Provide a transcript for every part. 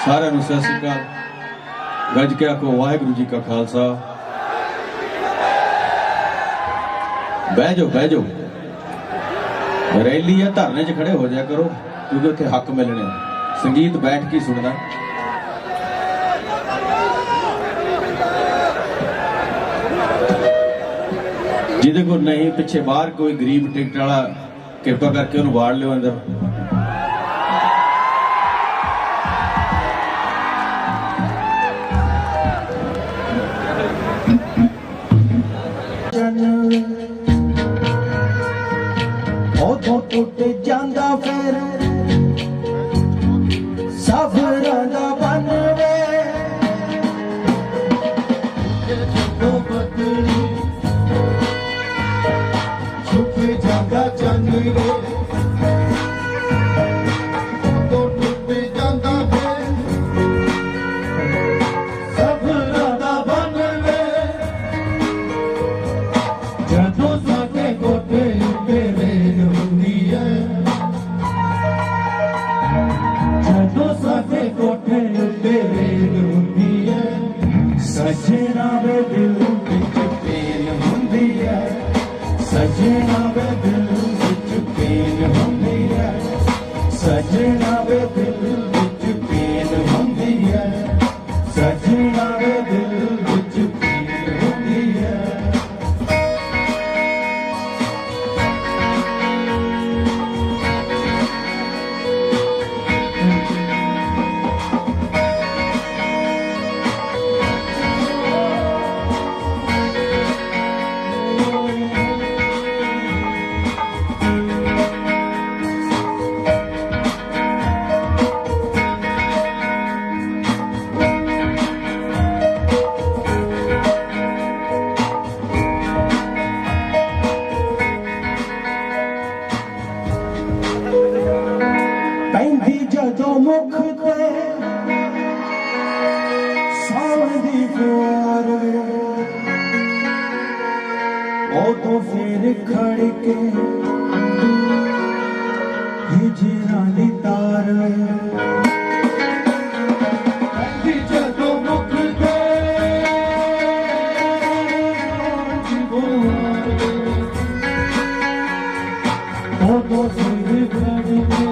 सारे नूं सत श्री अकाल। गज के आखो वाहिगुरू जी का खालसा। बह जाओ बह जाओ, रैली है धरने च खड़े हो जाया करो क्योंकि उत्थे हक मिलने। संगीत बैठ के सुनना। जिदे को नहीं पिछे बाहर कोई गरीब टिकट वाला कृपा करके उन्होंने वाड़ लियो अंदर। टुट जांदा फिर सफरां दा बनवे जो बदली छुप जांदा चंदवे तो टुट जांदा फिर सफरां दा बनवे जदों साडे कोठे उत्ते रेल हुंदी है जदों साडे कोठे उत्ते रेल हुंदी है सजना वे दिल विच पेन हुंदी है सजना वे दिल विच पेन हुंदी है सजना वे दिल विच पेन हुंदी है सजना वे दिल विच पेन हुंदी है। पैंदी जदों मुख ते सावन दी फुहार उदों फिर खड़के हिजरां दी तार पैंदी जदों मुख ते उदों फिर खड़के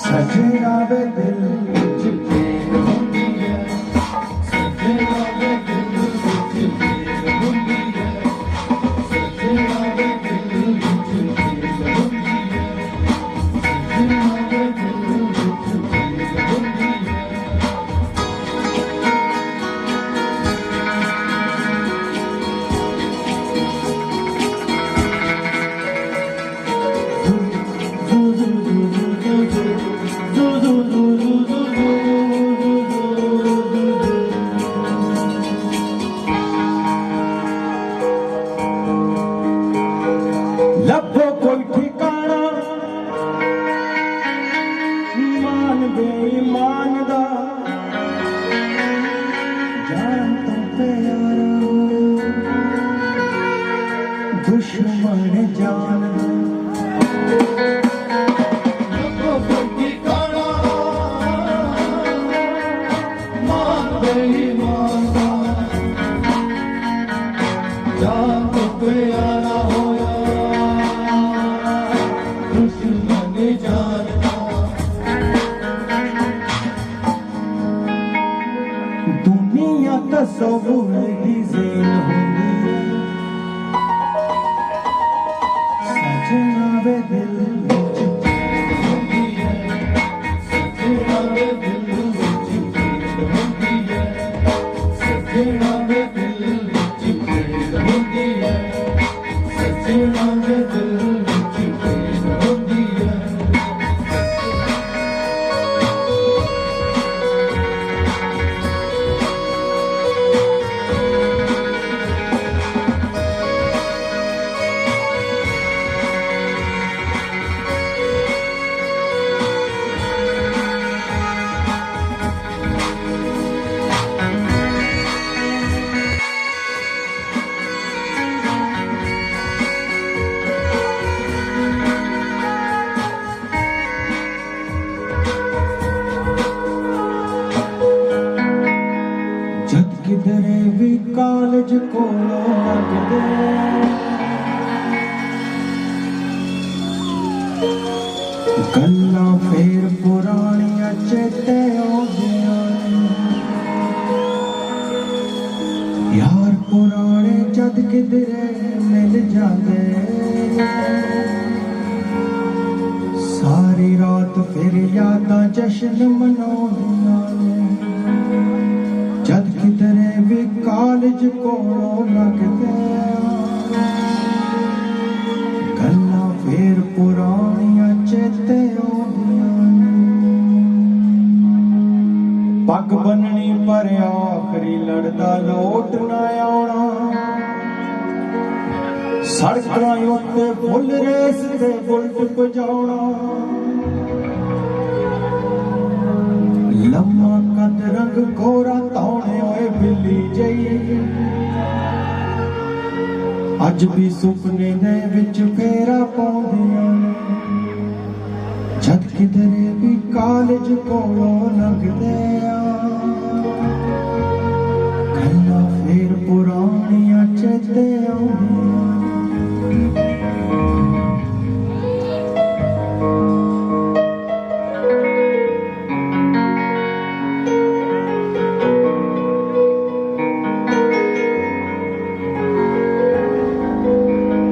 सजना वे दिल विच पेन हुंदी है सजना वे दिल विच पेन हुंदी है सजना वे दिल विच पेन हुंदी है सजना वे दिल विच पेन हुंदी है। लभो कोई ठिकाना मान बेईमान दा जान तो प्यारा दुश्मन जान लभो कोई ठिकाना मान बेईमान दा जान तो प्यारा दुनिया तस्वुर दी ज़ेल हुंदी है सजना वे दिल विच पेन हुंदी है सजना वे दिल विच पेन हुंदी है सजना वे दिल विच पेन हुंदी है सजना वे दिल विच पेन हुंदी है। कोलों लगदे गल्लां फेर पुरानियां चेते आउंदियां यार पुराने जद किधरे मिल जांदे सारी रात फिर यादां जश्न मनाउंदियां जद किधरे भी कॉलेज कोलों लगदे गल्लां फेर पुरानियां चेते आउंदियां पग बननी पर आखरी लड़दा लोट ना आउणा सड़कां उत्ते फुल रेस ते बुलट बजाउणा लम्मा कद रंग गोरा तौणे होए बिल्ली जई अज भी सुपने दे विच फेरा पाउंदियां जद किधरे भी कॉलेज कोलों लगदे गल्लां फेर पुरानियां चेते आउंदियां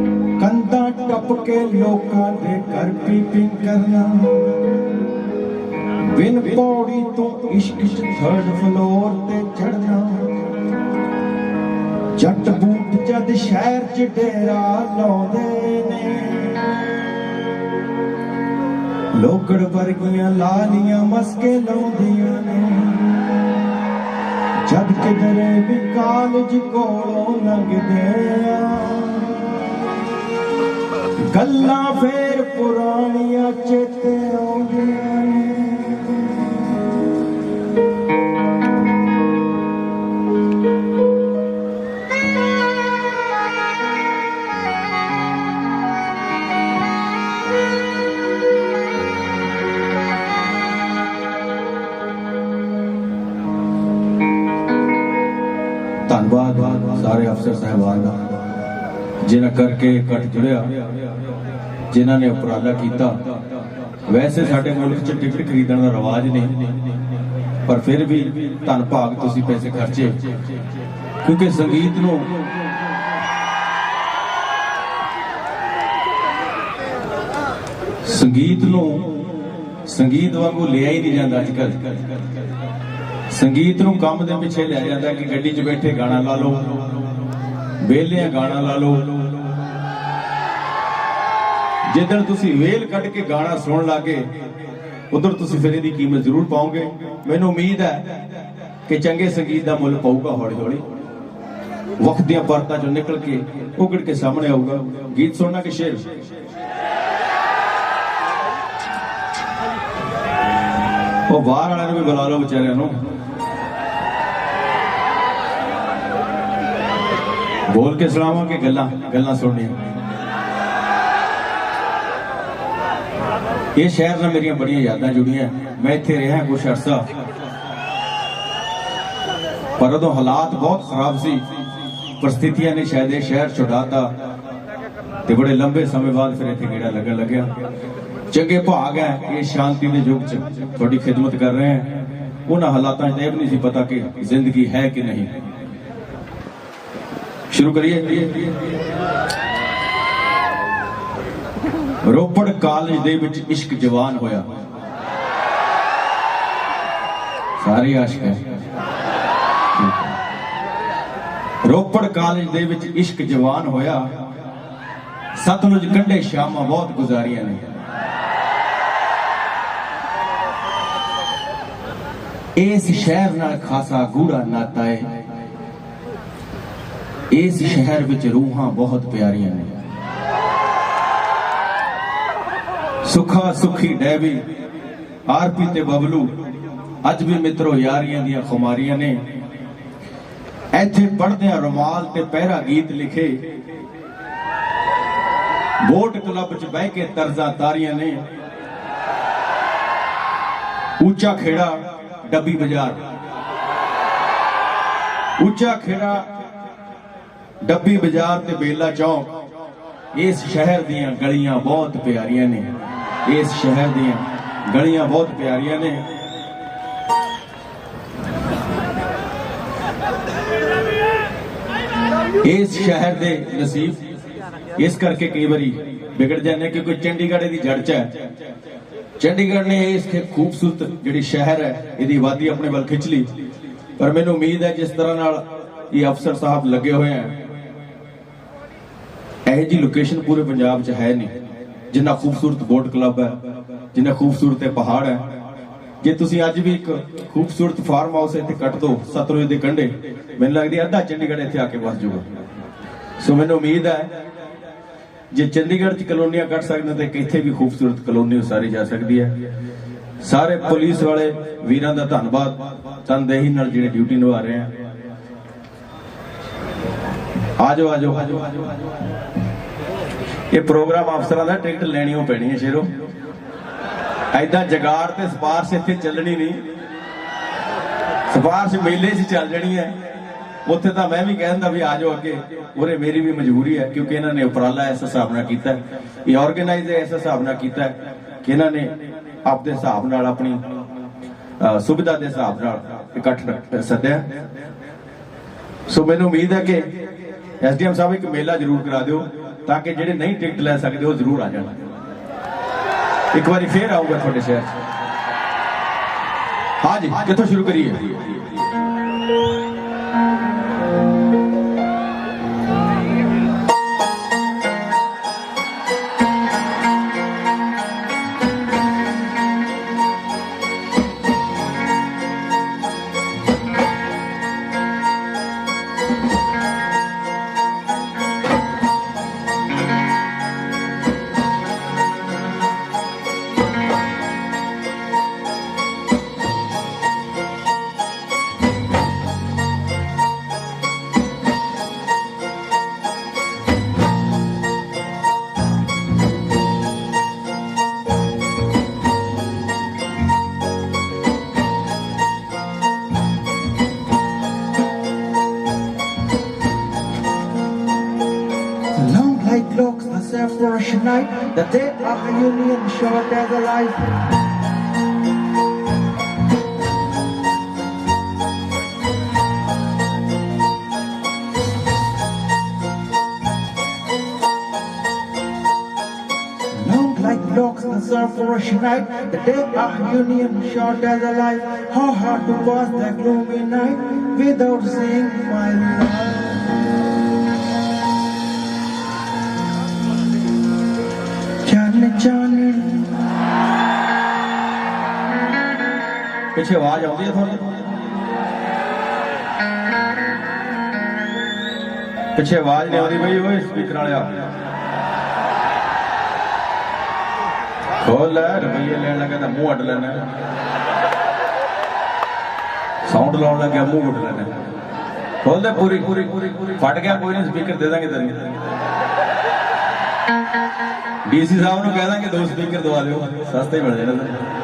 टप के लोकां दे घर पीपिंग करना बिन पौड़ी तो इश्क थर्ड फ्लोर ते चढ़ना जट बूट जद शहर च डेरा लाउंदे ने लोकड़ वर्गियां लालियां मस्के लाउंदियां ने जद किधरे भी कॉलेज कोलों लगदे गल्लां फेर पुरानियां चेते आउंदियां धन्नवाद सारे अफसर साहबान दा जिन्हां करके कट जुड़िया जिन्हां ने उपराला किया वैसे साडे मुल्क च टिकट खरीदण दा रिवाज नहीं पर फिर भी धन भाग तुसीं पैसे खर्चे क्योंकि संगीत नूं संगीत वांगू लिया ही नहीं जाता अजकल संगीत नूं काम दे पिछे लिया जाता कि गड्डी च बैठे गाना ला लो वेलियां गाना ला लो जिदन तुसी वेल कट के गाना सुन लागे उधर तुसी फिर इहदी कीमत जरूर पाओगे मैनूं उम्मीद है कि चंगे संगीत दा मुल पाऊगा हौली हौली वक्त दियां परतां चों निकल के उगड़ के सामने आऊगा गीत सुनना कि शेर वो बाहर वाले भी बुला लो बेचारियां नूं बोल के सुनावां कि गल्लां सुननियां ये शहर नाल मेरियां बड़ियां यादां जुड़ियां मैं इत्थे रहा कुछ अरसा पर उदों हालात बहुत खराब सी परिस्थितियां ने शायद ये शहर छुड़ाता ते बड़े लंबे समय बाद फिर इत्थे गेड़ा लगन लग्या चंगे भाग है ये शांति के युग च थोड़ी खिदमत कर रहे हैं उन्हां हालातां च ये भी नहीं सी पता कि जिंदगी है कि नहीं शुरू करिए रोपड़ कॉलेज दे विच इश्क जवान होया सारे आशिक है रोपड़ कॉलेज दे विच इश्क जवान होया सतलुज कंढे शामां बहुत गुजारियां ने इस शहर नाल खासा गूढ़ा नाता है इस शहर विच रूहां बहुत प्यारियां ने सुखा सुखी डैवी आरपी ते बबलू अज भी मित्रों यारियां दियां खुमारियां ने इत्थे पढ़दे रुमाल ते पहरा गीत लिखे बोट क्लब च बह के तर्जा तारियां ने ऊंचा खेड़ा डब्बी बाजार ऊंचा खेड़ा डब्बी बाजार ते बेला चौक इस शहर दियां गलियां बहुत प्यारियां ने, इस शहर दियां गलियां बहुत प्यारियां ने। इस शहर दे नसीब इस करके कई बारी बिगड़ जाने क्योंकि चंडीगढ़ दी जड़ च है। चंडीगढ़ ने इस खूबसूरत जिहड़ी शहर है इहदी आबादी अपने वल खिंच ली, पर मैनूं उम्मीद है जिस तरह नाल ये अफसर साहब लगे हुए हैं यह जी लोकेशन पूरे पंजाब च है नहीं। जिन्ना खूबसूरत बोट क्लब है, जिन्ना खूबसूरत पहाड़ है, जे तुसीं अज भी एक खूबसूरत फार्म हाउस इत्थे कट दो सतलुज दे कंढे, मैनूं लगदी अद्धा चंडीगढ़ इत्थे आके बस जाऊगा। सो मैनूं उम्मीद है जे चंडीगढ़ च कलोनियां कट सकदे ते इत्थे भी खूबसूरत कलोनी उसारी जा सकदी है। सारे पुलिस वाले वीरां दा धन्नवाद तनदेही नाल जिहड़े ड्यूटी निभा रहे हैं। आजो आजो ये प्रोग्राम अफसरां दा टिकट लैनी पैनी है शेरो, ऐदा जगाड़ ते सिफारिश इत्थे चलनी नहीं, सिफारिश मेले च चल जानी है। उत्थे तां मैं भी कह दिंदा भी आ जाओ अगे, उरे मेरी भी मजबूरी है क्योंकि इन्हां ने उपराला इस हिसाब नाल कीता है, ये ऑर्गेनाइज इस हिसाब नाल कीता है कि इन्हां ने आपदे हिसाब नाल अपनी सुविधा के हिसाब नाल इकट्ठ सद्या। सो मैनूं उम्मीद है कि SDM साहब एक मेला जरूर करा दिओ ताकि जिहड़े नहीं टिकट लै सकदे वो जरूर आ जाण। एक बार फिर आऊंगा थोड़े शहर। हाँ जी, कितों शुरू करिए? Looks the separation night, the day of the union short as a life. Long like looks the separation night, the day of the union short as a life. How hard to pass that gloomy night without seeing my life. पिछे आवाज आती है थोड़ी, पिछे आवाज नहीं आती भाई, वो स्पीकर वाले खोल रुपये लेन लगे तो मुंह अड लेना, साउंड लाने लगे मुंह उड लेना। खोल दे पूरी पूरी पूरी पूरी फट गया कोई नहीं, स्पीकर दे देंगे तेरे। DC साहब को कह देंगे 2 स्पीकर दवा दो, सस्ते ही मिल जाने।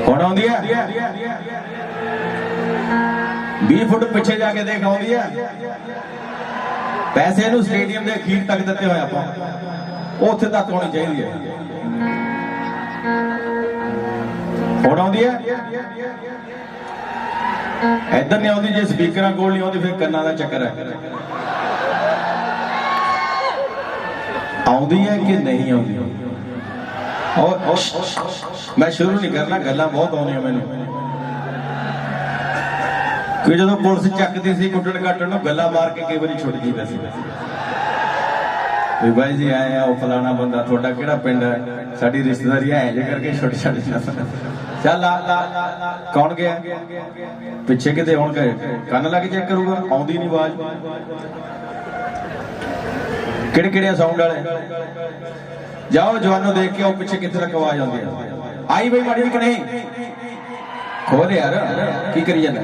कौन आउंदी है 20 फुट पिछे जाके देख आउंदी है। पैसे नूं स्टेडियम के अखीर तक दिते होए आपां उत्थे तक होनी चाहिए है। कौन आउंदी है इधर नहीं आउंदी, जे स्पीकर कोल नहीं आउंदी फिर कन्नां दा चक्कर है। आउंदी है कि नहीं आउंदी? और मैं शुरू नहीं करना, गल्लां बहुत आउंदियां मैनूं कि जदों पुलिस चकदी सी कुੱਟਣ काटਣ ਨੂੰ गल्लां मार के कई बारी छुट जींदा सी भाई जी आए हैं वो फलाना बंदा थोड़ा केड़ा पिंड है साडी रिश्तेदारी है जे करके छुट छड़ चल कौन गया पिछे किते हुण कन्न लग चेक करूगा आउंदी नहीं आवाज किहड़े किहड़े साउंड वाले जाओ जवानों देख के आओ पीछे कितने तक आवाज आती है आई भाई माड़ी कि नहीं खोल यार की करी जाना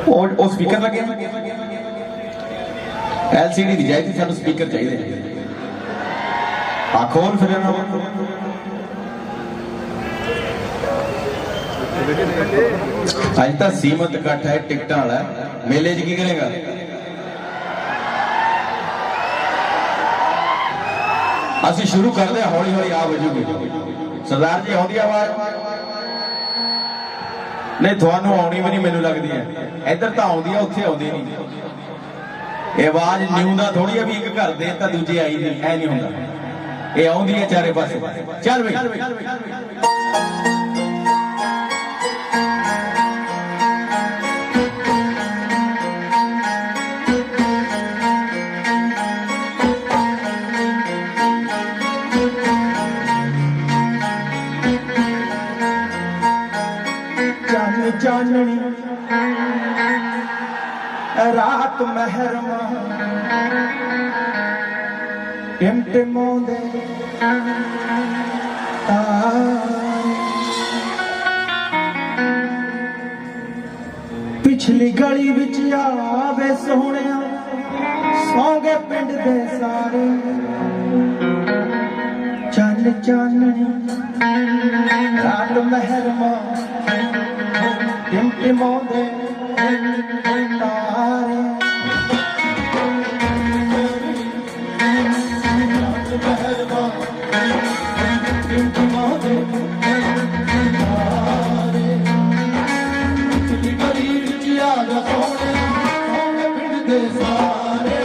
ओ स्पीकर लगे LCD दी जाए सानू स्पीकर चाहिए आ खोल फिर ਅੱਜ ਤਾਂ ਸੀਮਤ ਇਕੱਠ ਹੈ, ਟਿਕਟਾਂ ਵਾਲਾ ਹੈ। ਮੇਲੇ 'ਚ ਕੀ ਕਰੇਗਾ? ਅਸੀਂ ਸ਼ੁਰੂ ਕਰਦੇ ਹਾਂ, ਹੌਲੀ ਹੌਲੀ ਆ ਵਜੂਗੀ। ਸਰਦਾਰ ਜੀ ਆਉਂਦੀ ਆਵਾਜ਼? ਨਹੀਂ, ਤੁਹਾਨੂੰ ਆਉਣੀ ਵੀ ਨਹੀਂ ਮੈਨੂੰ ਲੱਗਦੀ ਹੈ। ਇੱਧਰ ਤਾਂ ਆਉਂਦੀ ਆ, ਉੱਥੇ ਆਉਂਦੀ ਨਹੀਂ। ਇਹ ਆਵਾਜ਼ ਨਿਉਂਦਾ ਥੋੜੀ ਆ ਵੀ ਇੱਕ ਘਰ ਦੇ ਤਾਂ ਦੂਜੇ ਆਈ ਨਹੀਂ, ਐ ਨਹੀਂ ਹੁੰਦਾ। ਇਹ ਆਉਂਦੀ ਹੈ ਚਾਰੇ ਪਾਸੇ। ਚੱਲ ਬਈ। चाननी रात महरमा टिमटिमोंदे पिछली गली विच आवे सोहणिया सौंगे पिंड दे सारे चन चाननी रात महरमा टिमटिमोंदे तारे टिमटिमोंदे तारे पिछली गली विच आवे सोहणिया सौंगे पिंड दे सारे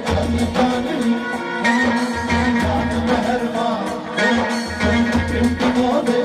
चन चाननी रात महरमा टिमटिमोंदे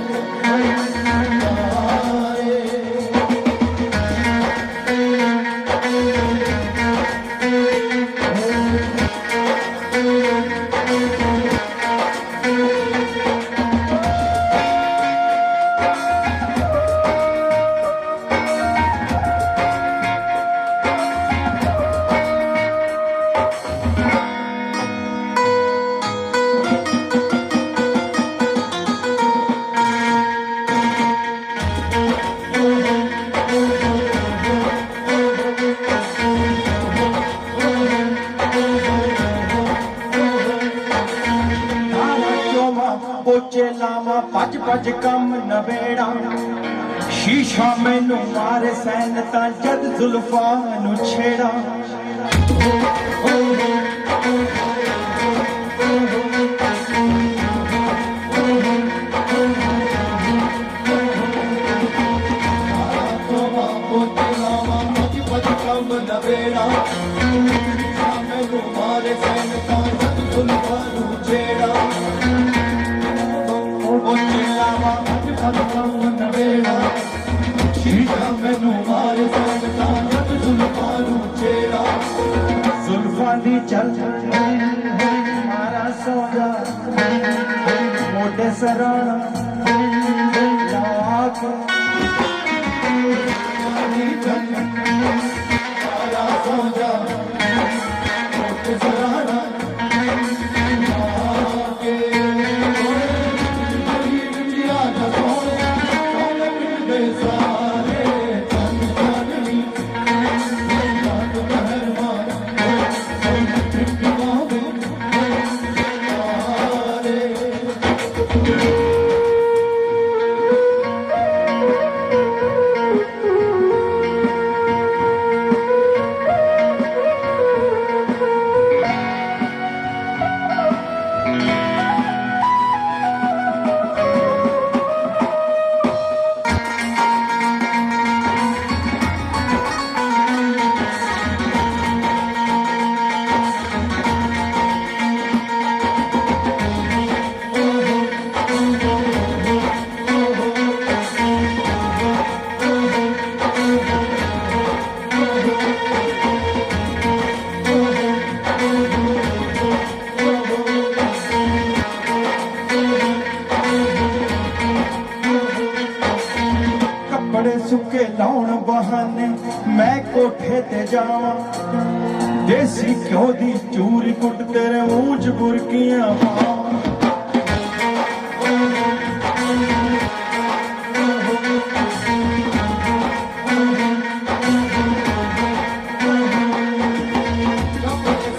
पोचे लावा भज भज कम नवेड़ा शीशा मैनू मारे सैनता जद जुल्फा नू छेड़ा पोचे लावा भज भज कम नवेड़ा शीशा मैनू मारे सैनता जद जुल्फा नू छेड़ा जुल्फां दी चल मारा सौदा मोटे सराणा लाख मारा सौदा मोटे सराणा सुके लाउण बहाने मैं कोठे ते जावां देसी घ्यो दी चूरी कुट तेरे मुंह च बुरकियां पावां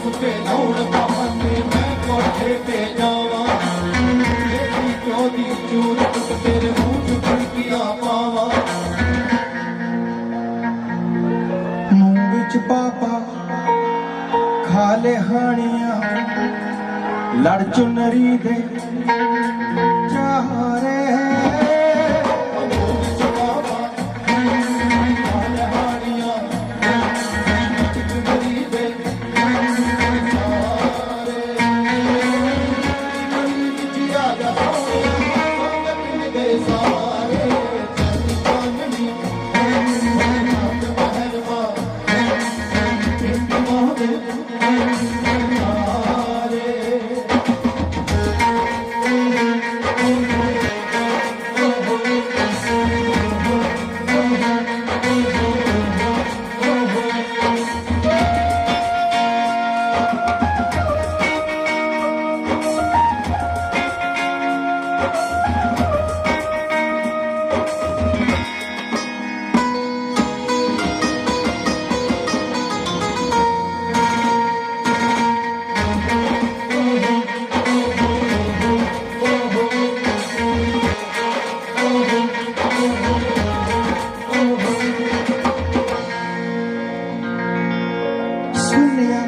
सुके लाउण बहाने मैं कोठे ते जावां देसी घ्यो दी चूरी कुट तेरे मुंह च बुरकियां पावां काले हानियां लड़ चुनरी दे चारे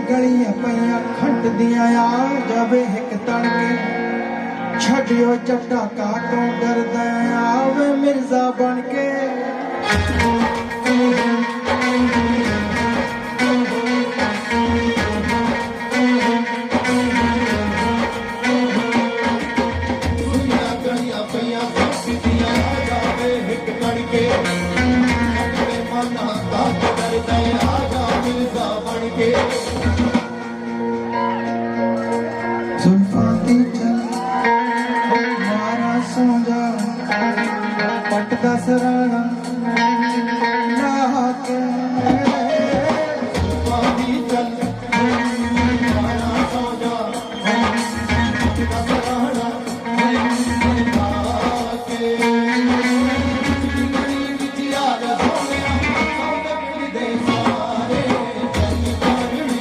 गलियां पईयां खंड दियां आ जावे हिक तड़के छड्डियो चट्टा का तो डरदा आवे मिर्जा बन के गलियां पईयां खंड दियां आ जावे हिक तड़के मना का तो डरदा आजा मिर्जा बन के पटदा सराना ला के पानी चल मारा सो जा पटदा सराना ला के जिया दा सोनिया सौंदर्य दे सारे जन पानी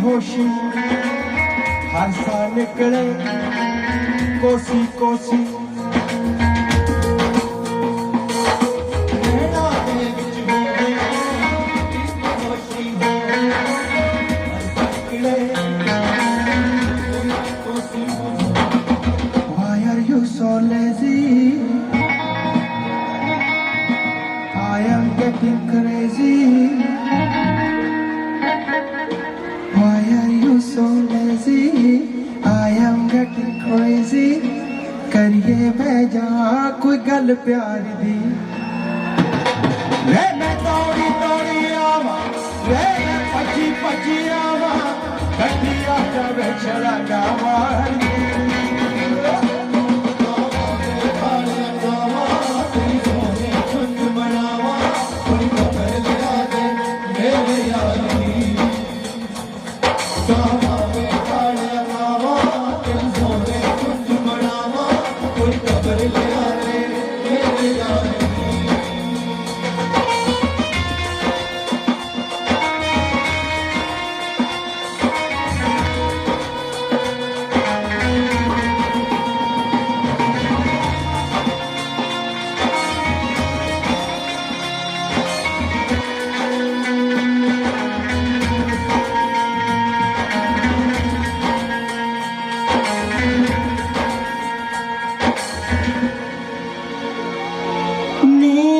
होशी हर सा निकले कोसी कोसी नैना दे विच होशी हर सा निकले Kosi Why are you so lazy? I am getting crazy. So lazy, I am getting crazy. करिए भेजा कोई गल प्यार दी वे मैं दौड़ी दौड़ी आवा वे मैं भजी भजी आवा गड्डी आजा वे छड़ा गावा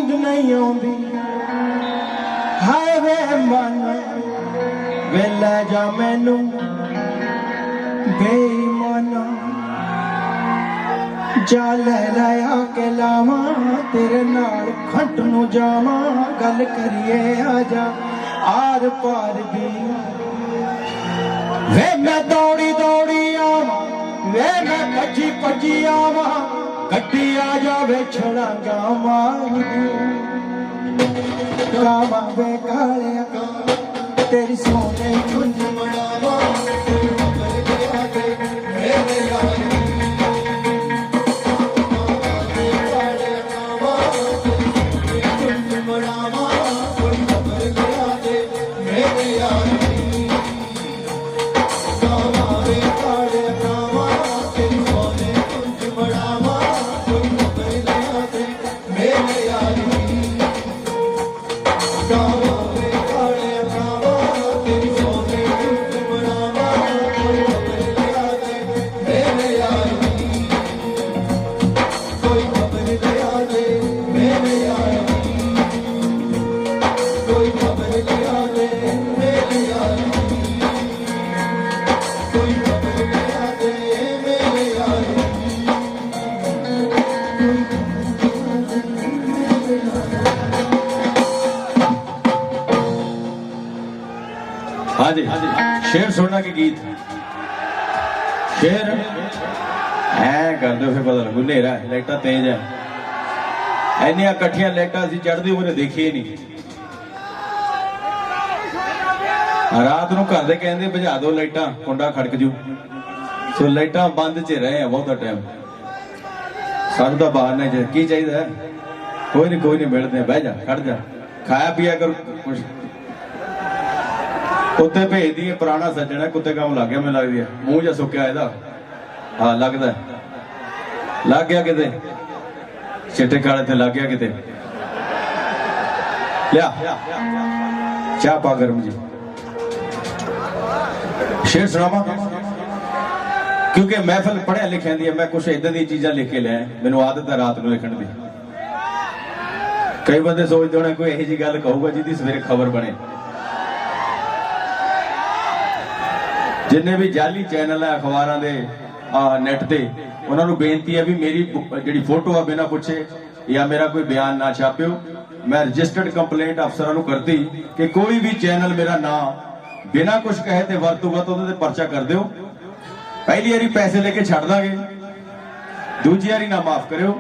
नहीं आउंदी हाय वे मन वे ले जा मैनू बेईमाना जा ले लाया के लावा तेरे नाल खंड नू जावा गल करिए आजा आर पार दी वे मैं दौड़ी दौड़ी आवा वे मैं भजी भजी आवा गड्डी आ जावे छड़ा गावा गावा वे कालिया तेरी सोने झुंझ मनावा मेरे यार कावा वे काले कावा तेरी सोने झूठ मनावा कोई खबर लिया दे मेरे यार दी कोई खबर लिया दे मेरे यार दी कोई खबर लिया दे मेरे यार दी कोई खबर लिया दे मेरे यार दी हाँ जी शेर सुनना के गीत शेर है कर दो फिर पता लगू नेरा है लाइटा तेज है इनिया कट्ठियां लाइटा असं चढ़ती उन्हें देखी ही नहीं रात को घर दे कहते बुझा दो लाइटा कुंडा खड़क जू सो लाइटा बंद च रहे हैं बहुत टाइम सानू तो बाहर ने की चाहिए कोई नहीं मिलते बह जा खड़ जा खाया पिया कर कुछ कुत्ते भेज दिए पुराना सज्जन है कुत्ते काम लग गया मैं लगती है मूंह जा सुक्या ਇਹਦਾ हाँ लगता लग गया किते चिट्टे काले ते लग गया किते लिया चाह पा गरम जी शेर सुनावा क्योंकि महफिल पढ़िया लिखिया दी है मैं कुछ इदां दी चीज़ां लिख के लिया मैनू आदत है रात को लिखण दी कई बंदे सोचते होने कोई यही जी गल कहूगा जिहदी सवेरे खबर बने जिन्ने भी जाली चैनल है अखबारां दे नैट ते उन्होंने बेनती है भी मेरी जिहड़ी फोटो है बिना पुछे या मेरा कोई बयान ना छापियो मैं रजिस्टर्ड कंप्लेंट अफसरां नूं करती कि कोई भी चैनल मेरा ना बिना कुछ कहे ते वरतूगा तो उहदे ते पर्चा कर दिओ पहली बारी पैसे लेके छड़ दांगे दूजी बारी ना माफ करियो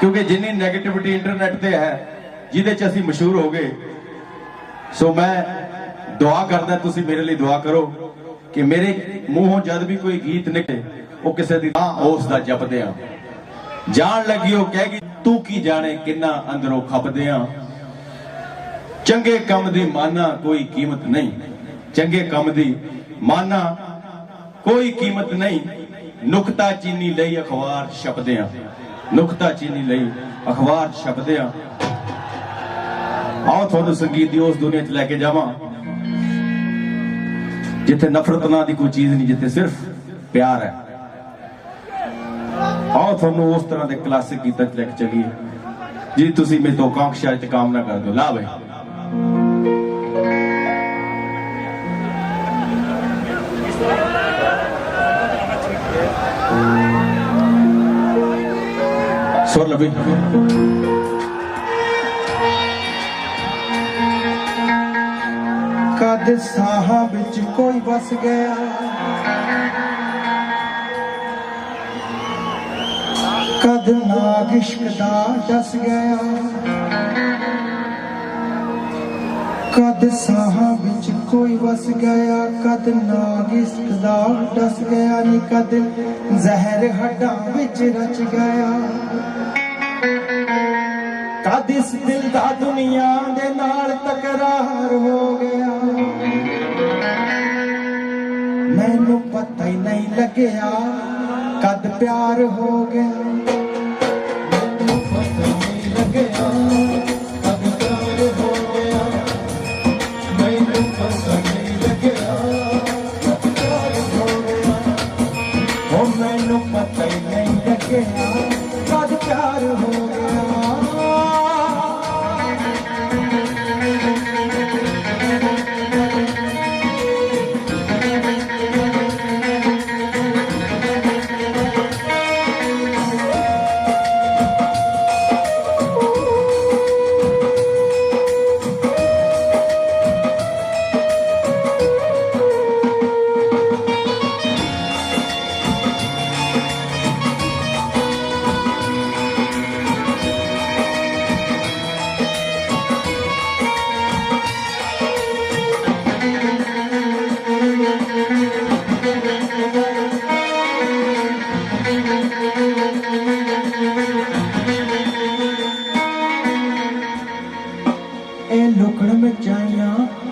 क्योंकि जिन्नी नैगेटिविटी इंटरनेट ते है जिहदे च असीं मशहूर हो गए सो मैं दुआ करदा तुसीं मेरे लिए दुआ करो कि मेरे मूहों जद भी कोई गीत निकले वो किसी दी उस दा जपदे आ जान लगी वो कहेगी तू की जाने किन्ना अंदरों खपदे आ चंगे कम दी माना कोई कीमत नहीं चंगे कम दी माना कोई कीमत नहीं नुकता चीनी लई अखबार छपदे आ नुकता चीनी लई अखबार छपदे आ आओ थोड़ा संगीत दी उस दुनिया च लैके जावां जिथे नफरत ना दी कोई चीज नहीं जिथे सिर्फ प्यार है आओ थोनू उस तरह के क्लासिक गीत लेके चलिए जी तुसी मेरे तो कांक्षा च कामना कर दो ला भाई सुर लबी कद साहा बिच कोई बस गया कद नाग इश्क दा डस गया कद साहा बिच कोई बस गया कद नाग इश्क दा डस गया नी कद जहर हड्डां बिच रच गया कद इस दिल दा दुनिया दे नाल तकरार हो गया मैनू पता ही नहीं लगया कद प्यार हो गया मैनू पता नहीं लगया कद प्यार हो गया मैनू पता नहीं लगया कद प्यार हो गया ओ मैनू पता ही नहीं लगया कद प्यार हो गया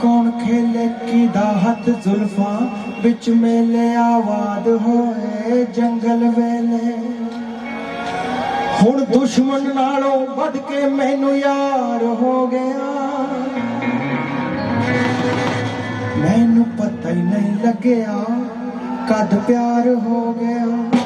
कौन खेले की दाहत जुल्फा बिच मेले आवाद होए जंगल वेले हुण दुश्मन नालों बद के मैनू यार हो गया ही नहीं लग्या कद प्यार हो गया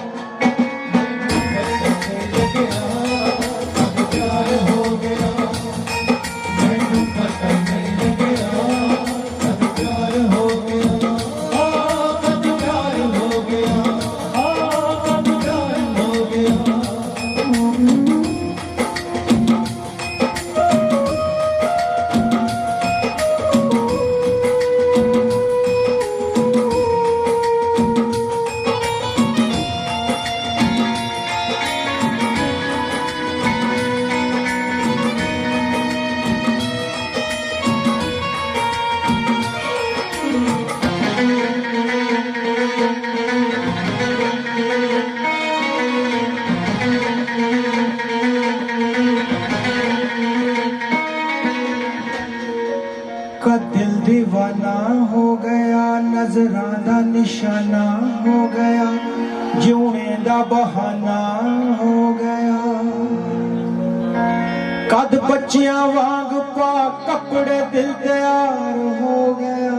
का दिल दीवाना हो गया नजरां दा निशाना हो गया जीने दा बहाना हो गया कद बच्चियां वांग पा कपड़े दिल तैयार हो गया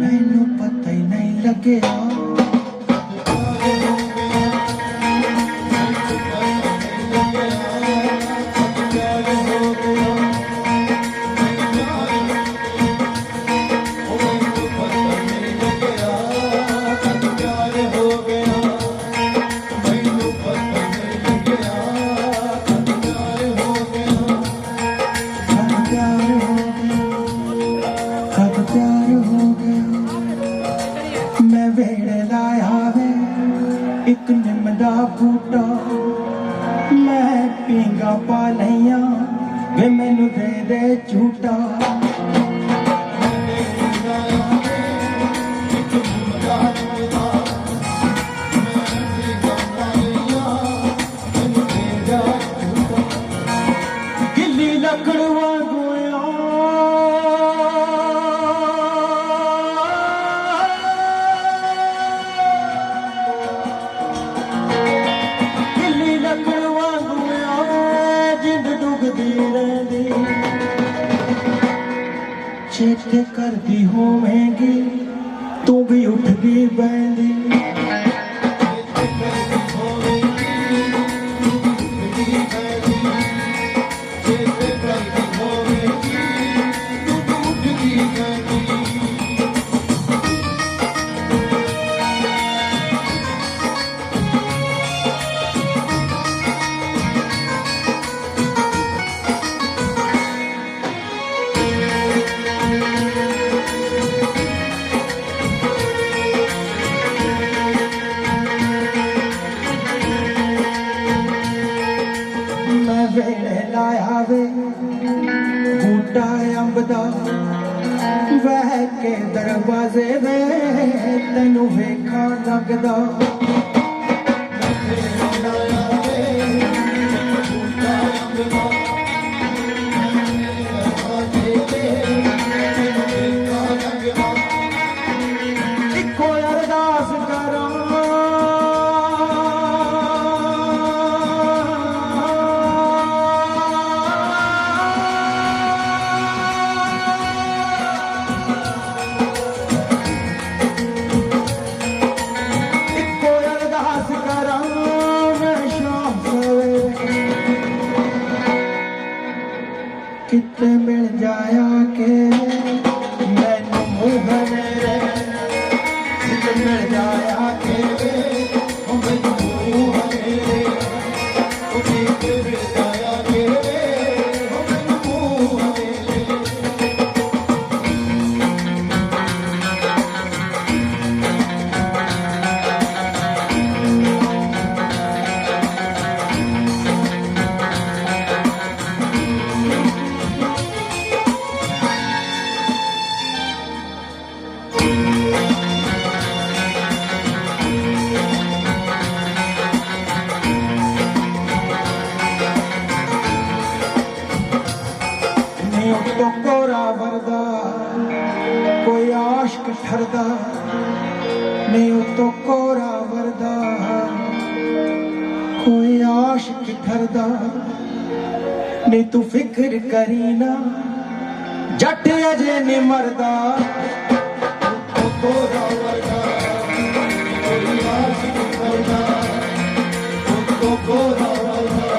मैनू पता ही नहीं लग्या एक निम दा बूटा मैं पींगा पा लिया वे मैनू दे दे झूठा गिल्ली लकड़ वांगू चेते करदी होवेंगी तू भी उठदी बहंदी वेड़े लाया वे बूटा अंब दा वह के दरवाजे वे तैनू वेखा लगदा इको अरदास करा किते मिल जाया के मैनू मुँह मेरे किते मिल जाया के मैनू मुँह मेरे किते मिल जाया के मैनू मुँह मेरे तो कोरा वरदा कोई आशिक ठरदा नहीं तो कोरा वरदा कोई आशिक ठरदा नहीं तू फिक्र करी ना जट अजे नहीं मरदा गोरा वर्गा कोई आशिक करदा गोरा वर्गा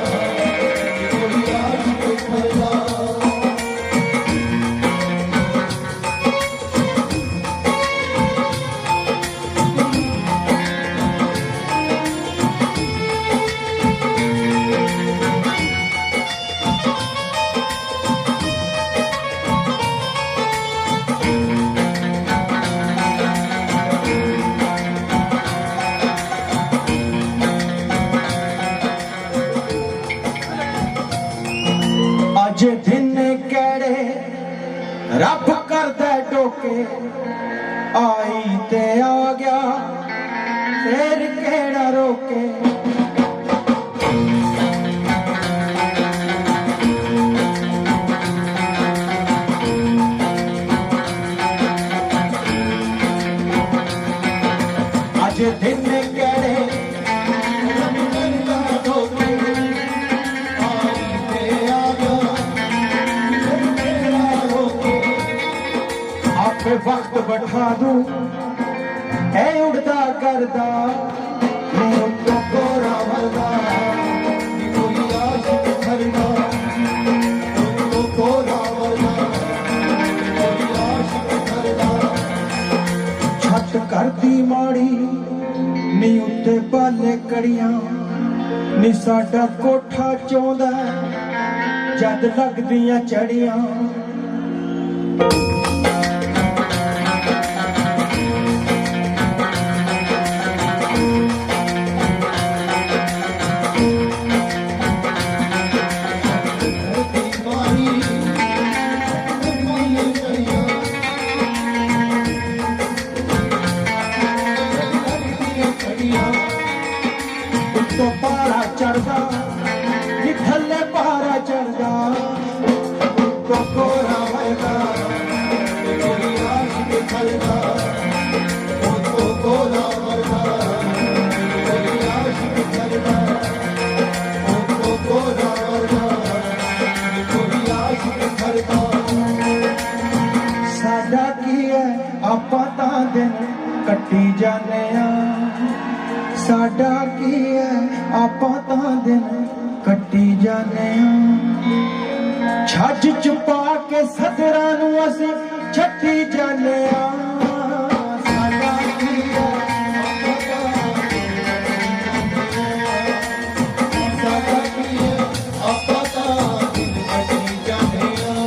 कोई आशिक करदा अज दिन केड़े रब करदा टोके आई ते आ गया फिर केड़ा रोके अज दिन केड़े रब करदा टोके आई ते आ गया फिर केड़ा रोके आपे वक्त बैठा दूं है उड़दा करदा मैं तो गोरा वर्गा कोई आशिक करदा गोरा वर्गा कोई आशिक करदा छत करदी माड़ी नी उत्ते पाले कड़ियां नी साडा कोठा चौंदा जद लगदियां चड़ियां तो पारा चढ़दा नी थल्ले पारा चढ़दा तो गोरा वर्गा कोई आशिक करदा तो गोरा वर्गा कोई आशिक करदा तो गोरा वर्गा कोई आशिक करदा साडा की है आपां तां दिन कट्टी जाने आ साडा की है आपां तां दिन कट्टी जाने आ छज छुपा के सदरां नूं असीं छट्टी जाने आ साडा की है साडा की है आपां तां दिन कट्टी जाने आ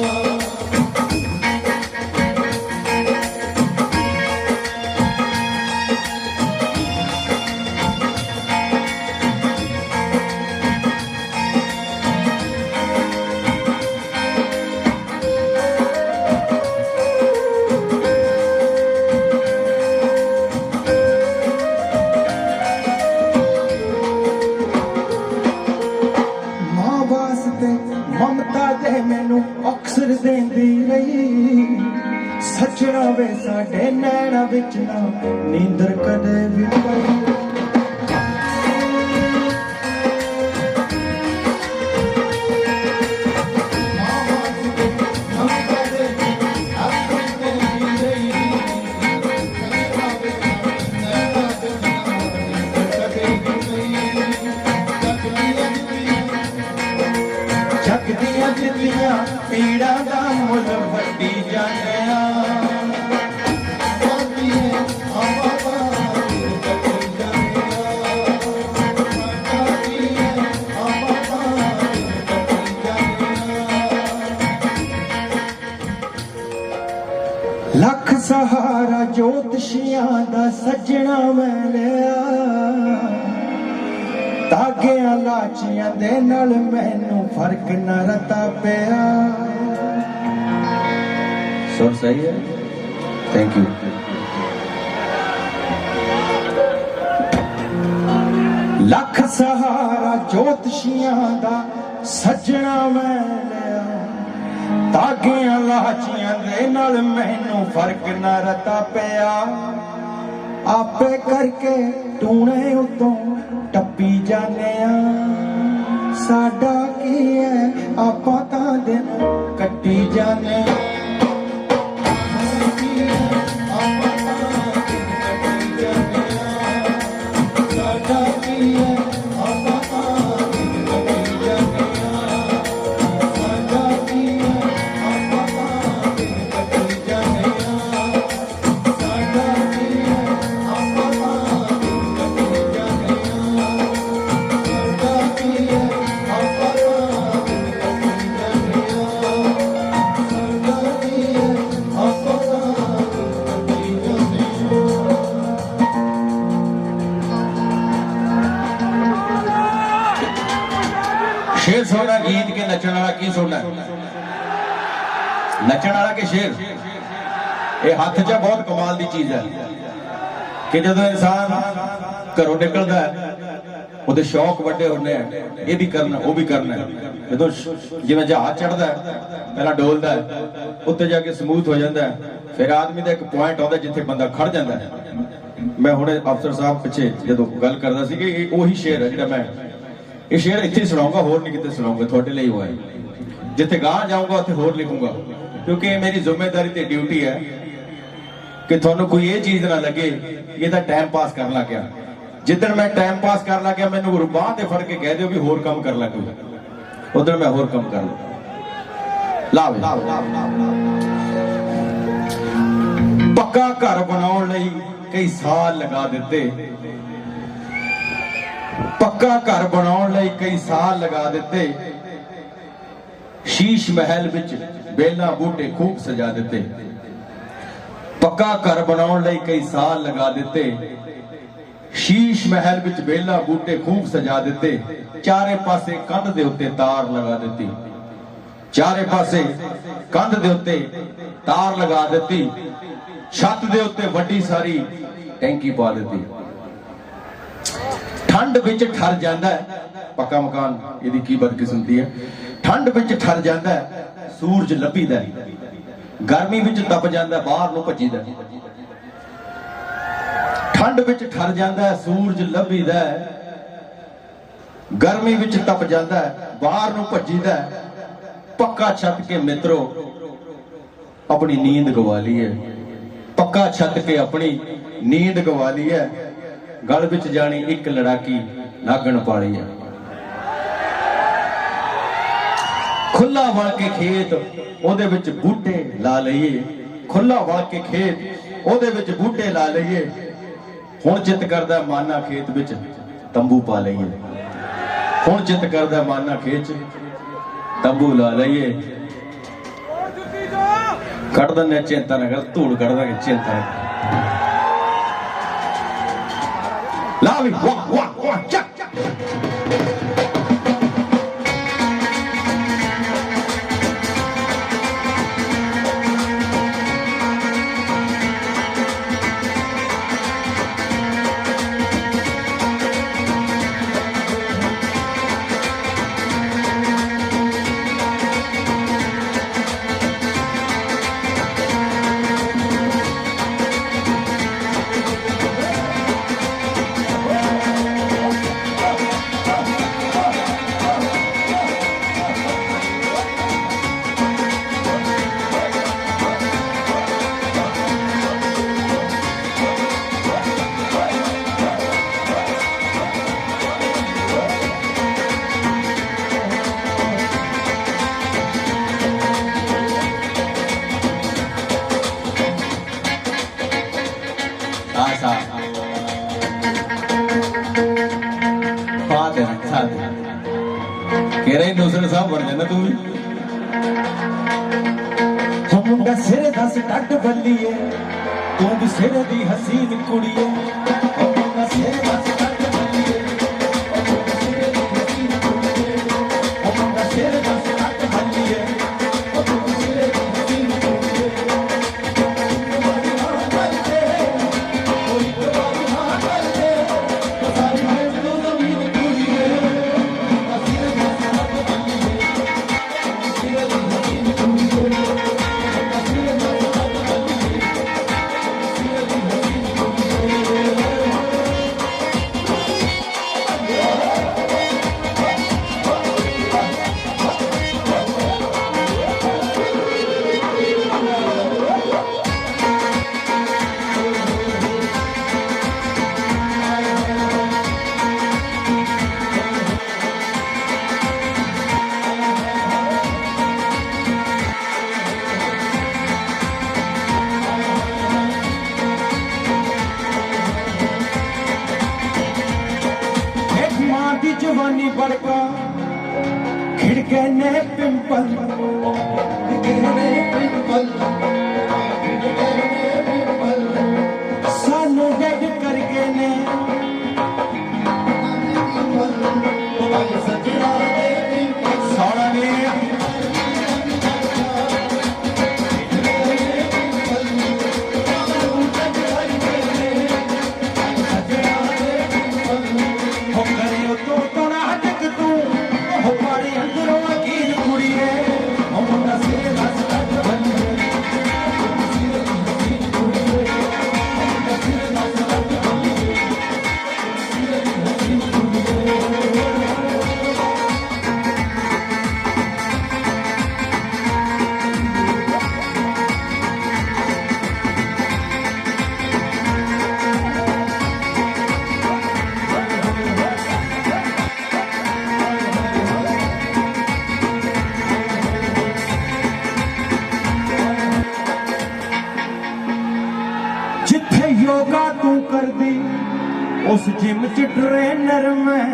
मां वास्ते ममता दे मैनू अक्सर देंदी रही सजना वे साडे नैना विच ना नींदर कदे भी पई जग दियां जिंदियां पीड़ा दा मुल वड्डी जाने आ लख सहारा ज्योतिषियां दा सजना मैं लिया धागियां लाचियां दे नाल मैनू फर्क न रता पिया सुर सही है थैंक यू लख सहारा ज्योतिषियां दा सजना मैं लिया धागियां लाचियां दे नाल मैनू फर्क न रता पिया आपे करके टूने उतों टप्पी जाने साडा की है आपां तां दिन कट्टी जाने गीत के नचण वाला की सुनना नचण वाला के शेर ये हाथ च बहुत कमाल की चीज है कि जो इंसान घरों निकलता है ਉਹਦੇ शौक ਵੱਡੇ ਹੁੰਦੇ ਆ ਇਹ ਵੀ ਕਰਨਾ ਉਹ ਵੀ ਕਰਨਾ ਜਦੋਂ ਜਿਵੇਂ ਜਹਾਜ਼ ਚੜਦਾ ਪਹਿਲਾਂ ਡੋਲਦਾ ਉੱਤੇ ਜਾ ਕੇ ਸਮੂਥ ਹੋ ਜਾਂਦਾ ਫਿਰ ਆਦਮੀ ਦਾ ਇੱਕ ਪੁਆਇੰਟ ਆਉਂਦਾ ਜਿੱਥੇ ਬੰਦਾ ਖੜ ਜਾਂਦਾ ਮੈਂ ਹੁਣੇ ਅਫਸਰ ਸਾਹਿਬ ਪਿੱਛੇ ਜਦੋਂ ਗੱਲ ਕਰਦਾ ਸੀ ਕਿ ਇਹ ਉਹੀ ਸ਼ੇਰ ਹੈ ਜਿਹੜਾ ਮੈਂ ਇਹ ਸ਼ੇਰ ਇੱਥੇ ਸੁਣਾਉਂਗਾ ਹੋਰ ਨਹੀਂ ਕਿਤੇ ਸੁਣਾਉਂਗਾ ਤੁਹਾਡੇ ਲਈ ਹੋਇਆ ਜਿੱਥੇ ਗਾਹ ਜਾਊਂਗਾ ਉੱਥੇ ਹੋਰ ਲਿਖੂੰਗਾ ਕਿਉਂਕਿ ਇਹ ਮੇਰੀ ਜ਼ਿੰਮੇਵਾਰੀ ਤੇ ਡਿਊਟੀ ਹੈ ਕਿ ਤੁਹਾਨੂੰ ਕੋਈ ਇਹ ਚੀਜ਼ ਨਾ ਲੱਗੇ ਇਹ ਤਾਂ ਟਾਈਮ ਪਾਸ ਕਰਨ ਲੱਗ ਗਿਆ ਜਿੱਦਣ ਮੈਂ ਟਾਈਮ ਪਾਸ ਕਰਨ ਲੱਗ ਗਿਆ ਮੈਨੂੰ ਗੁਰਬਾਹ ਤੇ ਫੜ ਕੇ ਕਹਿ ਦਿਓ ਵੀ ਹੋਰ ਕੰਮ ਕਰ ਲੈ ਕੋਈ ਉਦੋਂ ਮੈਂ ਹੋਰ ਕੰਮ ਕਰ ਲਾ ਪੱਕਾ ਘਰ ਬਣਾਉਣ ਲਈ ਕਈ ਸਾਲ ਲਗਾ ਦਿੱਤੇ ਪੱਕਾ ਘਰ ਬਣਾਉਣ ਲਈ ਕਈ ਸਾਲ ਲਗਾ ਦਿੱਤੇ ਸ਼ੀਸ਼ ਮਹਿਲ ਵਿੱਚ ਬੇਲਾਂ ਬੂਟੇ ਖੂਬ ਸਜਾ ਦਿੱਤੇ ਪੱਕਾ ਘਰ ਬਣਾਉਣ ਲਈ ਕਈ ਸਾਲ ਲਗਾ ਦਿੱਤੇ शीश महल विच बेला बूटे खूब सजा दिते चारे पासे कंध दे उत्ते तार लगा दिती चारे पासे कंध दे उत्ते तार लगा दिती छत दे उत्ते वड्डी सारी टैंकी पा दिती ठंड विच ठर जांदा है पक्का मकान इहदी की बदकिस्मती है ठंड विच ठर जांदा है सूरज लभीदा गर्मी विच तप जांदा बाहर नूं भजीदा ठंड विच ठर जाता है सूरज लभीदा गर्मी विच तप जाता है बाहर नूं भजीदा पक्का छत के मित्रों अपनी नींद गवा ली है पक्का छत के अपनी नींद गवा ली है गल विच जानी एक लड़ाकी नागण पाली है खुला वल के खेत ओदे विच बूटे ला लईए खुला वल के खेत ओदे विच बूटे ला लईए ਹੁਣ ਚਿੱਤ ਕਰਦਾ ਮਾਨਾ ਖੇਤ ਵਿੱਚ ਤੰਬੂ ਪਾ ਲਈਏ ਹੁਣ ਚਿੱਤ ਕਰਦਾ ਮਾਨਾ ਖੇਤ ਚ ਤੰਬੂ ਲਾ ਲਈਏ ਕੱਢ ਦਿੰਦੇ ਚਿੰਤਾ ਨਾ ਕਰ ਧੂੜ ਕੱਢ ਦਾਂਗੇ ਚਿੰਤਾ ਲਾ ਵੀ ਵਾਹ ਵਾਹ ਵਾਹ ਚੱਕ साहब बन जाना तू भी मुंडा सिर दस टट बल्लीए तू भी सिर दी हसीन कुड़ीए मुंडा सिर दस टट बल्लीए मुंडा सिर दस टट बल्लीए तू भी सिर दी हसीन कुड़ीए कोई कबारी हां कर दे सारी है तू जमीन कुड़ीए जवानी बड़का खिड़के ने पिंपल सानू डेड कर गए ने सोना उस जिम च ट्रेनर मैं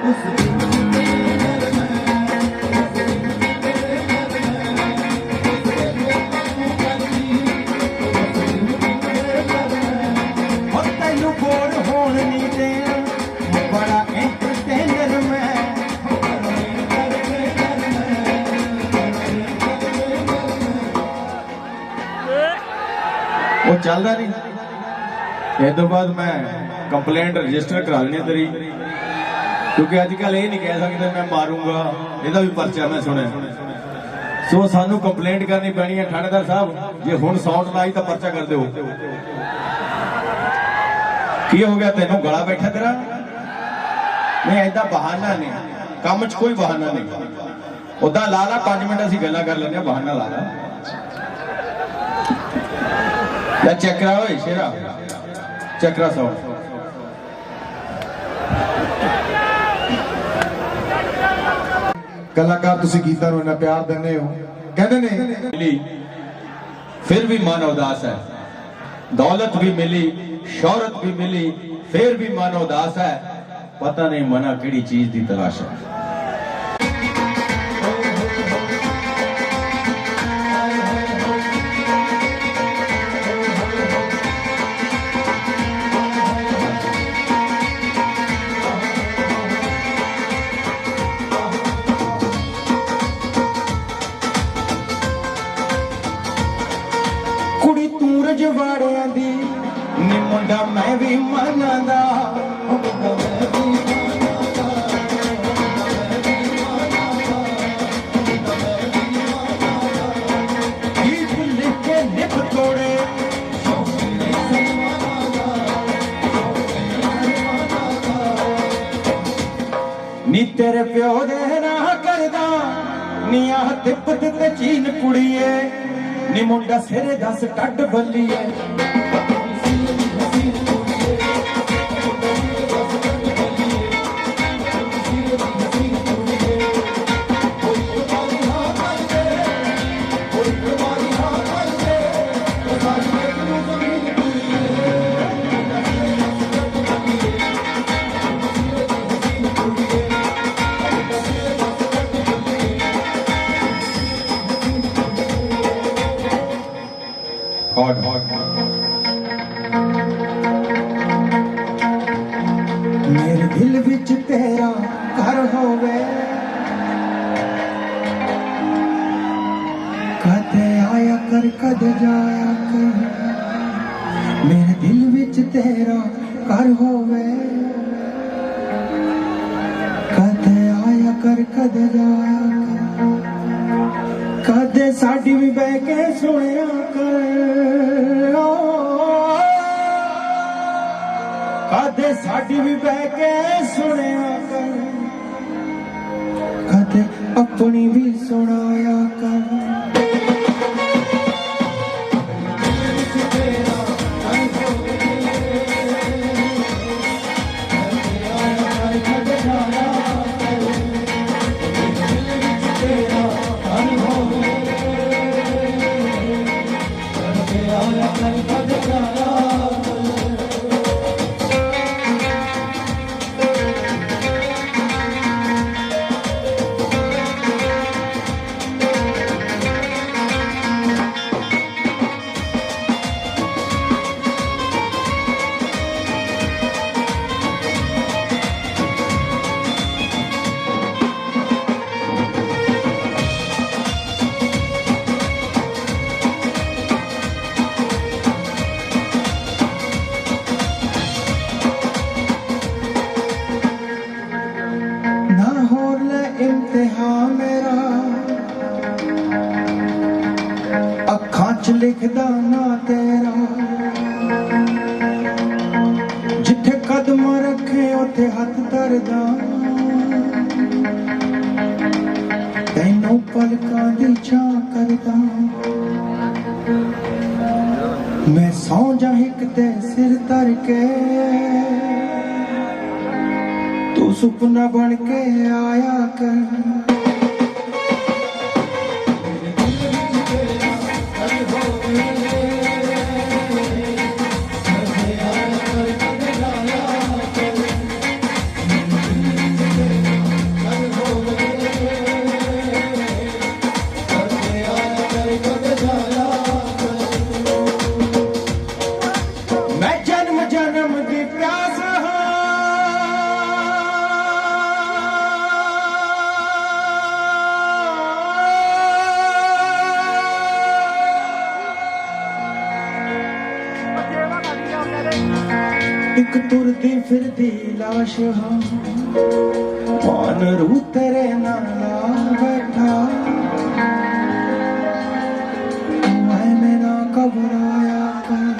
उस जिम च ट्रेनर मैं और तैनू बोर होण नहीं देना बड़ा एंटरटेनर मैं वो चल रहा नहीं इस तो बाद मैं कंप्लेंट रजिस्टर करा लेनी तेरी क्योंकि अजकल ये नहीं कह सकते मैं मारूंगा ਇਹਦਾ भी परचा मैं सुने सो सानू कंप्लेंट करनी पैनी है थानेदार साहब जे हुण साउंड लाई तो परचा कर दो की हो गया तेनों गला बैठा तेरा नहीं ऐसा बहाना नहीं काम च कोई बहाना नहीं उदा ला ला 5 मिनट असीं गल्लां कर लेंगे बहाना ला ला या चेक करा ओए शेरा चक्रा साउंड कलाकार तुसी गीतां नूं इन्ना प्यार दिंदे हो कहंदे ने मिली फिर भी मन उदास है दौलत भी मिली शौहरत भी मिली फिर भी मन उदास है पता नहीं मना किहड़ी चीज की तलाश है कुड़ी तू रजवाड़ियां दी नी मुंडा मैं भी मनांदा गीत लिख के निभ तोड़े नी तेरे प्यो दे ना करदा नी आह तिब्बत ते चीन कुड़िए नी मुंडा सिरे दस टड बल्लीए मेरे दिल विच तेरा घर होवे कदे आया कर कदे जाया कर मेरे दिल विच तेरा घर होवे कदे आया कर कदे जाया कर कदे साडी भी बह के सुनिया कर कदे साडी भी बह के सुनिया कर कदे अपनी भी सुनाया कर लिखदा ना तेरा जिथे कदम रखे उथे हथ धरदा तैनू पलकां दी छां करदा मैं सौ जा हिक ते सिर धर के तू सुपना बन के आया कर एक तुरदी फिरदी लाश हाँ मान रू तेरे नाला बैठा मैं मेरा घबराया कर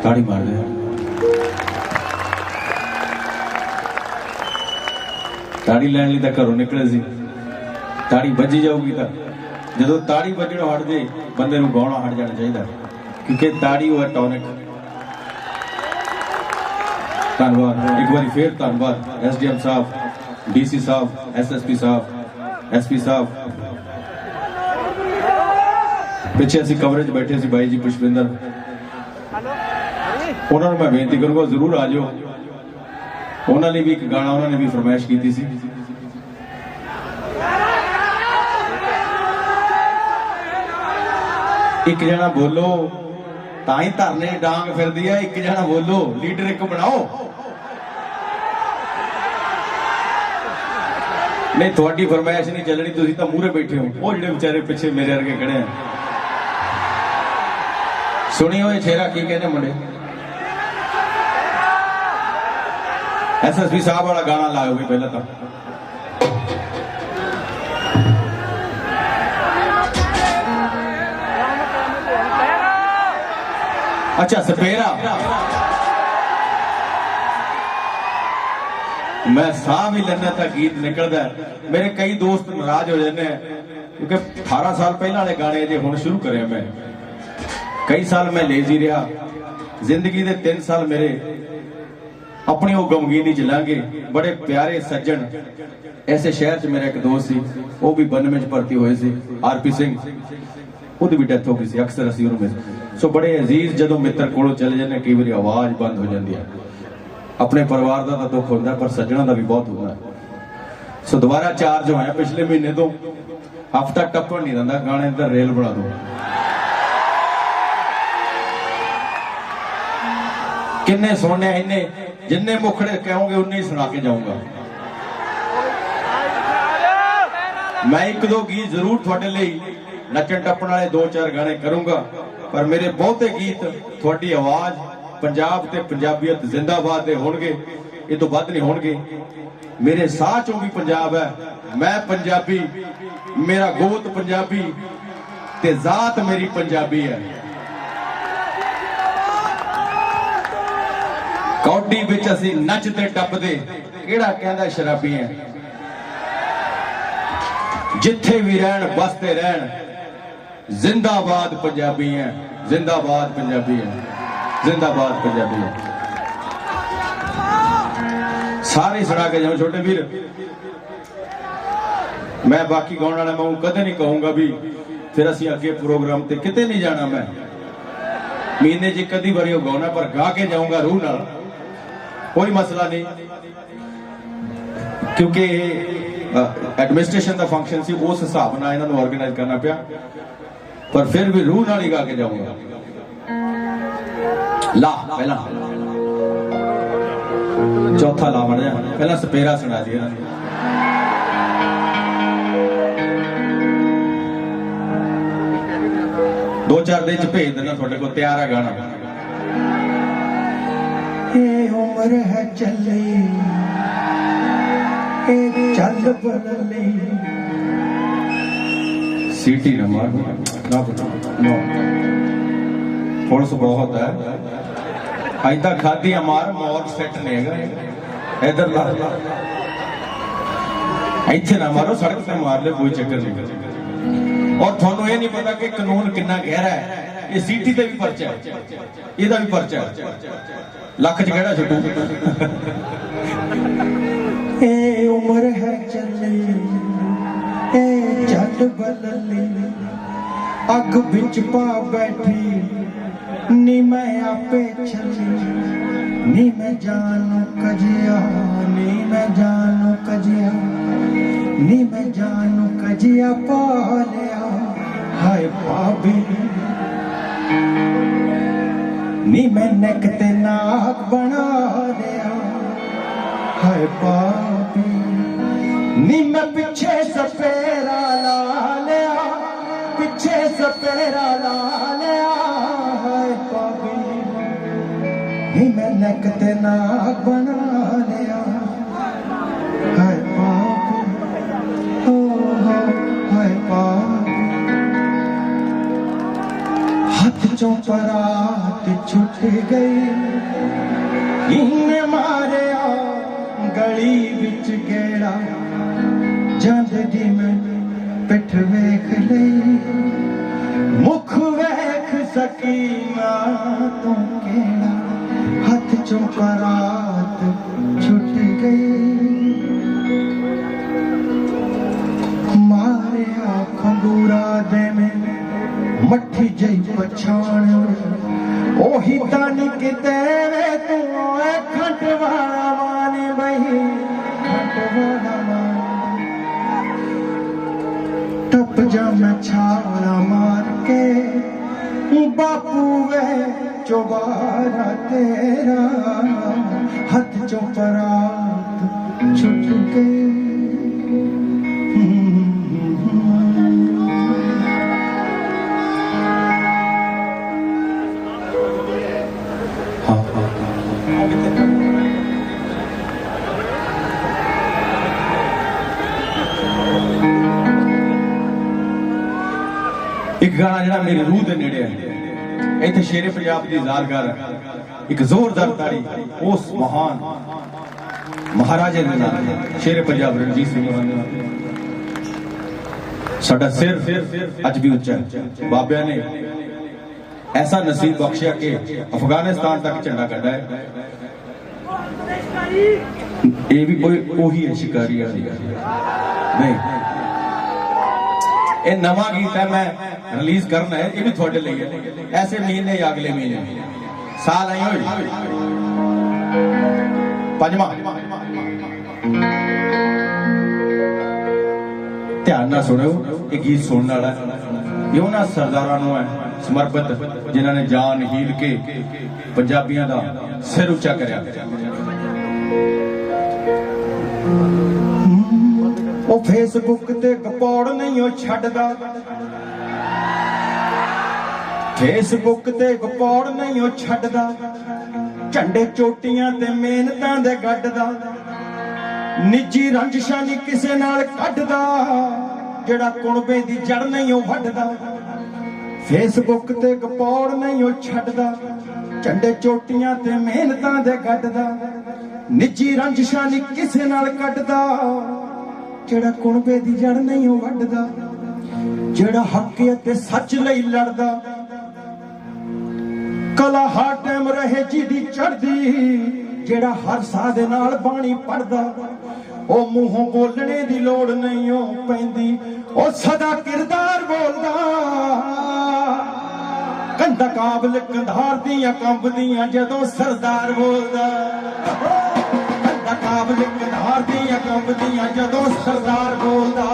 ताड़ी मार दे ताड़ी लैन ਲਈ ਤਾਂ ਘਰੋਂ ਨਿਕਲੇ ਸੀ ਤਾੜੀ ਵੱਜੀ ਜਾਊਗੀ ਤਾਂ ਜਦੋਂ ਤਾੜੀ ਵੱਜਣੋਂ ਹਟ ਜੇ ਬੰਦੇ ਨੂੰ ਗਾਉਣਾ ਹਟ ਜਾਣਾ ਚਾਹੀਦਾ ਕਿਉਂਕਿ ਤਾੜੀ ਉਹ ਟੌਨਿਕ ਧੰਨਵਾਦ ਇੱਕ ਵਾਰੀ ਫੇਰ ਧੰਨਵਾਦ ਐਸਡੀਐਮ ਸਾਹਿਬ ਡੀਸੀ ਸਾਹਿਬ ਐਸਐਸਪੀ ਸਾਹਿਬ ਐਸਪੀ ਸਾਹਿਬ ਪਿੱਛੇ ਅਸੀਂ ਕਵਰੇਜ ਬੈਠੇ ਸੀ ਬਾਈ ਜੀ ਪੁਸ਼ਪਿੰਦਰ ਉਹਨਾਂ ਨੂੰ ਮੈਂ ਬੇਨਤੀ ਕਰੂੰਗਾ ਜ਼ਰੂਰ ਆ ਜਾਓ ਉਹਨਾਂ ਲਈ ਵੀ ਇੱਕ ਗਾਣਾ ਉਹਨਾਂ ਨੇ ਵੀ ਫਰਮਾਇਸ਼ ਕੀਤੀ ਸੀ ਇੱਕ ਜਣਾ ਬੋਲੋ ਤਾਂ ਹੀ ਧਰਨੇ ਡਾਂਗ ਫਿਰਦੀ ਆ ਇੱਕ ਜਣਾ ਬੋਲੋ ਲੀਡਰ ਇੱਕ ਬਣਾਓ ਨਹੀਂ ਤੁਹਾਡੀ ਫਰਮਾਇਸ਼ ਨਹੀਂ ਚੱਲਣੀ ਤੁਸੀਂ ਤਾਂ ਮੂਹਰੇ ਬੈਠੇ ਹੋ ਉਹ ਜਿਹੜੇ ਵਿਚਾਰੇ ਪਿੱਛੇ ਮੇਰੇ ਵਰਗੇ ਖੜੇ ਆ ਸੁਣਿਓ ਇਹ ਛੇਰਾ ਕੀ ਕਹਿੰਦੇ ਮੁੰਡੇ एसएसपी साहब वाला गाना लाओ भी पहले तो अच्छा सपेरा मैं साह भी लेना था गीत निकलता है मेरे कई दोस्त नाराज हो जाते हैं क्योंकि 18 साल पहले वाले गाने जे हुण शुरू करे मैं कई साल मैं लेजी रहा जिंदगी के 3 साल मेरे अपनी वो गमगीनी च लांगे बड़े प्यारे सज्जन ऐसे शहर च मेरा एक दोस्त सी वो भी 92 च भर्ती हुए सी आरपी सिंह ਉਹਦੀ भी डेथ हो गई सी अक्सर असीं ਉਹਨੂੰ मिस सो बड़े अजीज जदों मित्र कोलों चले जाने कई बार आवाज बंद हो जाती है अपने परिवार का तो दुख होता है पर सज्जणों का भी बहुत होता है सो दोबारा चार्ज होया पिछले महीने तो हफ्ता टप्पण नहीं दिंदा गाने दा रेल बना दो किन्ने सुनने इन्ने जिन्ने मुखड़े कहोगे उन्ने ही सुना के जाऊंगा मैं एक दो गीत जरूर थोड़े लिए नचन टप्पण वाले 2-4 गाने करूंगा पर मेरे बहुते गीत थोड़ी आवाज पंजाब ते पंजाबियत जिंदाबाद दे होणगे ये तो वध नहीं होणगे मेरे साह चों भी पंजाब है मैं पंजाबी मेरा गोत पंजाबी ते जात मेरी पंजाबी है कौडी विच असीं नचदे टपदे किहड़ा कहंदा शराबी है जिथे भी रहन बसते रहन जिंदाबाद पंजाबी है जिंदाबाद पंजाबी है जिंदाबाद पंजाबी है सारे सुना के जाओ छोटे वीर मैं बाकी गाने वाला मैं कदे नहीं कहूंगा भी फिर असीं अगे प्रोग्राम ते किते नहीं जाना मैं महीने च कदी बारी गाना पर गा के जाऊंगा रूह नाल कोई मसला नहीं क्योंकि एडमिनिस्ट्रेशन का फंक्शन सी उस हिसाब नाल इन्हां नूं ऑर्गेनाइज करना पिया पर फिर भी रूह नाल ही गा के जाऊंगा ला पहला चौथा ला बन जा पहला सपेरा सुना दिया इन्हां नूं 2-4 दिन च भेज देना थोड़े को तैयार है गाना ये उम्र है चली ए चल बल्ले सीटी न मार ना नो पुलिस बहुत है अज तक खाधी मार मॉल सेट नहीं है इधर ला इतने ना मारो सड़क पे मार ले कोई चक्कर नहीं और थोनू ये नहीं पता कि कानून कितना गहरा है ये सीटी ते भी पर्चा है ਇਹਦਾ भी पर्चा है लख च केड़ा छुटू ए उम्र है चली ए चल बल्ले अग बिच पा बैठी नी मैं आपे चली नी मैं जानू कजिया नी मैं जानू कजिया नी मैं जानू कजिया पा लिया हाय भाभी नी मैं नेक ते नाक बना लिया हाय भाभी नी मैं पीछे सपेरा ला लिया पीछे सपेरा ला लिया हाय भाभी नी मैं नेक ते नाक बना लिया हाय भाभी हो हाय भाभी हाथ चों परात छुट गई इन्ने मारिया गली बिच गेड़ा जंद दी मैं पिठ वेख लई मुख वेख सकी ना तू केड़ा हाथ चों परात छुट गई मारिया खंगूरा दे में मट्ठी जई पछाण ओही तानी किते वे तू खंड वाला माने बही खंड वाला माने टप जा मैं छाला मार के बापू वे चौबारा तेरा हाथ चो परात छुट गई एक गाना जरा मेरी रूह के नेड़े है इतने शेरे पंजाब की यादगार है एक जोरदार ताड़ी उस महान महाराजे के नाम शेरे पंजाब रणजीत सिंह साडा सिर अज भी उच्चा है बाबिया ने ऐसा नसीब बख्शिया कि अफगानिस्तान तक झंडा कढ़ा है ये भी कोई ओही है शिकारी नहीं ये नवा गीत है मैं रिलीज करना है ये भी थोड़े लिए ऐसे महीने या अगले महीने साल आई हुई पंजवा ध्यान ना सुनो ये गीत सुनने वाला ये उन्होंने सरदारां नूं है समर्पित जिन्होंने जान हील के पंजाबियों का सिर उच्चा करया ओ फेसबुक ते गपौड़ नहीं ओ छड्डदा फेसबुक ते गपौड़ नहीं ओ छड्डदा झंडे चोटियां ते मेहनतां दे गड्डदा निजी रंजिशां नहीं किसे नाल कड्डदा जेड़ा कुणबे दी जड़ नहीं ओ वड्डदा फेसबुक ते गपौड़ नहीं ओ छड्डदा झंडे चोटियां ते मेहनतां दे गड्डदा निजी रंजिशां नहीं किसे नाल कड्डदा जेड़ा कुणबे दी जड़ नहीं ओ वड्डदा जेड़ा हक ते सच लई लड़दा कला हर टाइम रहे जिदी चढ़दी जेड़ा हर साह दे नाल बाणी पढ़दा ओ मूहों बोलने दी लोड़ नहीं ओ पैंदी ओ सदा किरदार बोलदा कंधा काबल कंधार दियां कंबदियां जदों सरदार बोलदा कंधा काबल कंधार दियां कंबदियां जदों सरदार बोलदा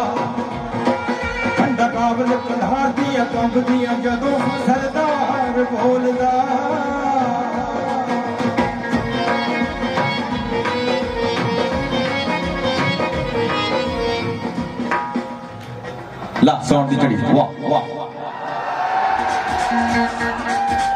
कंधा काबल कंधार दियां कंबदियां जदों सरदार बोलदा ला साउंड दी चढ़ी वाह